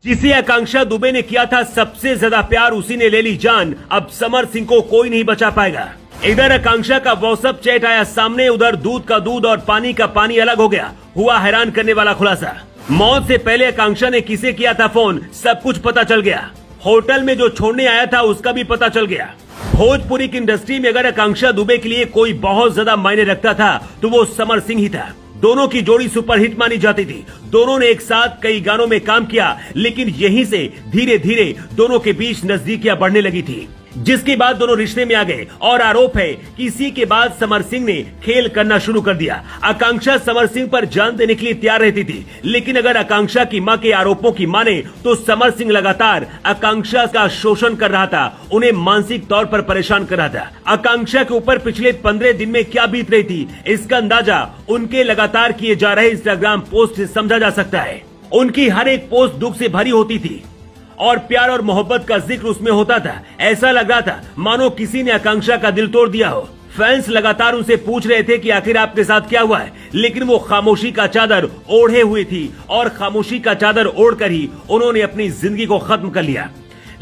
जिसे आकांक्षा दुबे ने किया था सबसे ज्यादा प्यार, उसी ने ले ली जान। अब समर सिंह को कोई नहीं बचा पाएगा। इधर आकांक्षा का व्हाट्सएप चैट आया सामने, उधर दूध का दूध और पानी का पानी अलग हो गया। हुआ हैरान करने वाला खुलासा। मौत से पहले आकांक्षा ने किसे किया था फोन, सब कुछ पता चल गया। होटल में जो छोड़ने आया था उसका भी पता चल गया। भोजपुरी की इंडस्ट्री में अगर आकांक्षा दुबे के लिए कोई बहुत ज्यादा मायने रखता था तो वो समर सिंह ही था। दोनों की जोड़ी सुपरहिट मानी जाती थी। दोनों ने एक साथ कई गानों में काम किया, लेकिन यहीं से धीरे धीरे दोनों के बीच नजदीकियां बढ़ने लगी थी, जिसके बाद दोनों रिश्ते में आ गए। और आरोप है कि इसी के बाद समर सिंह ने खेल करना शुरू कर दिया। आकांक्षा समर सिंह पर जान देने के लिए तैयार रहती थी, लेकिन अगर आकांक्षा की मां के आरोपों की माने तो समर सिंह लगातार आकांक्षा का शोषण कर रहा था, उन्हें मानसिक तौर पर परेशान कर रहा था। आकांक्षा के ऊपर पिछले 15 दिन में क्या बीत रही थी, इसका अंदाजा उनके लगातार किए जा रहे इंस्टाग्राम पोस्ट से समझा जा सकता है। उनकी हर एक पोस्ट दुख से भरी होती थी और प्यार और मोहब्बत का जिक्र उसमें होता था। ऐसा लग रहा था मानो किसी ने आकांक्षा का दिल तोड़ दिया हो। फैंस लगातार उनसे पूछ रहे थे कि आखिर आपके साथ क्या हुआ है, लेकिन वो खामोशी का चादर ओढ़े हुई थी और खामोशी का चादर ओढ़कर ही उन्होंने अपनी जिंदगी को खत्म कर लिया।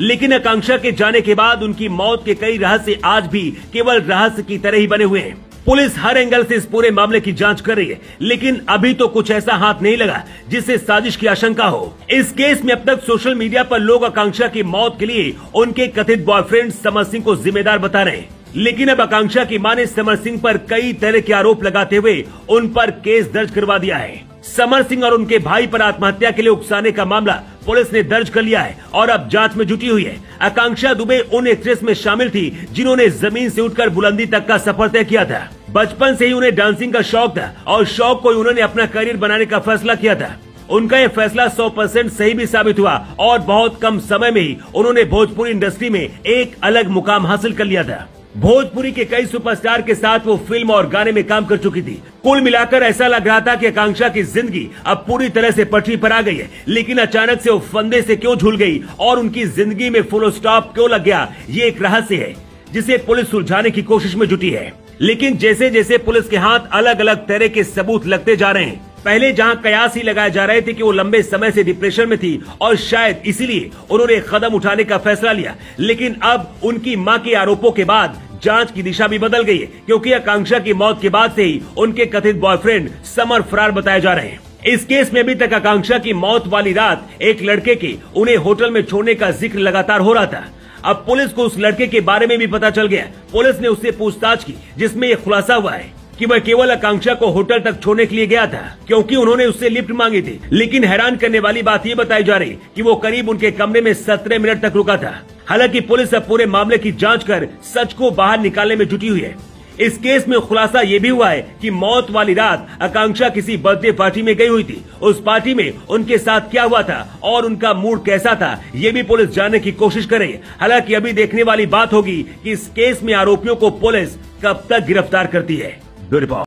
लेकिन आकांक्षा के जाने के बाद उनकी मौत के कई रहस्य आज भी केवल रहस्य की तरह ही बने हुए हैं। पुलिस हर एंगल से इस पूरे मामले की जांच कर रही है, लेकिन अभी तो कुछ ऐसा हाथ नहीं लगा जिससे साजिश की आशंका हो। इस केस में अब तक सोशल मीडिया पर लोग आकांक्षा की मौत के लिए उनके कथित बॉयफ्रेंड समर सिंह को जिम्मेदार बता रहे हैं, लेकिन अब आकांक्षा की मां ने समर सिंह पर कई तरह के आरोप लगाते हुए उन पर केस दर्ज करवा दिया है। समर सिंह और उनके भाई पर आत्महत्या के लिए उकसाने का मामला पुलिस ने दर्ज कर लिया है और अब जांच में जुटी हुई है। आकांक्षा दुबे उन एक्ट्रेस में शामिल थी जिन्होंने जमीन से उठकर बुलंदी तक का सफर तय किया था। बचपन से ही उन्हें डांसिंग का शौक था और शौक को उन्होंने अपना करियर बनाने का फैसला किया था। उनका ये फैसला 100% सही भी साबित हुआ और बहुत कम समय में ही उन्होंने भोजपुरी इंडस्ट्री में एक अलग मुकाम हासिल कर लिया था। भोजपुरी के कई सुपरस्टार के साथ वो फिल्म और गाने में काम कर चुकी थी। कुल मिलाकर ऐसा लग रहा था कि आकांक्षा की जिंदगी अब पूरी तरह से पटरी पर आ गई है, लेकिन अचानक से वो फंदे से क्यों झूल गई और उनकी जिंदगी में फुल स्टॉप क्यों लग गया, ये एक रहस्य है जिसे पुलिस सुलझाने की कोशिश में जुटी है। लेकिन जैसे जैसे पुलिस के हाथ अलग अलग तरह के सबूत लगते जा रहे हैं, पहले जहां कयास ही लगाए जा रहे थे कि वो लंबे समय से डिप्रेशन में थी और शायद इसीलिए उन्होंने कदम उठाने का फैसला लिया, लेकिन अब उनकी मां के आरोपों के बाद जांच की दिशा भी बदल गई है, क्योंकि आकांक्षा की मौत के बाद से ही उनके कथित बॉयफ्रेंड समर फरार बताए जा रहे हैं। इस केस में अभी तक आकांक्षा की मौत वाली रात एक लड़के के उन्हें होटल में छोड़ने का जिक्र लगातार हो रहा था। अब पुलिस को उस लड़के के बारे में भी पता चल गया। पुलिस ने उससे पूछताछ की, जिसमें यह खुलासा हुआ है कि वह केवल आकांक्षा को होटल तक छोड़ने के लिए गया था, क्योंकि उन्होंने उससे लिफ्ट मांगी थी। लेकिन हैरान करने वाली बात ये बताई जा रही कि वो करीब उनके कमरे में 17 मिनट तक रुका था। हालांकि पुलिस अब पूरे मामले की जांच कर सच को बाहर निकालने में जुटी हुई है। इस केस में खुलासा ये भी हुआ है कि मौत वाली रात आकांक्षा किसी बर्थडे पार्टी में गई हुई थी। उस पार्टी में उनके साथ क्या हुआ था और उनका मूड कैसा था, ये भी पुलिस जानने की कोशिश कर रही है। हालांकि अभी देखने वाली बात होगी कि इस केस में आरोपियों को पुलिस कब तक गिरफ्तार करती है।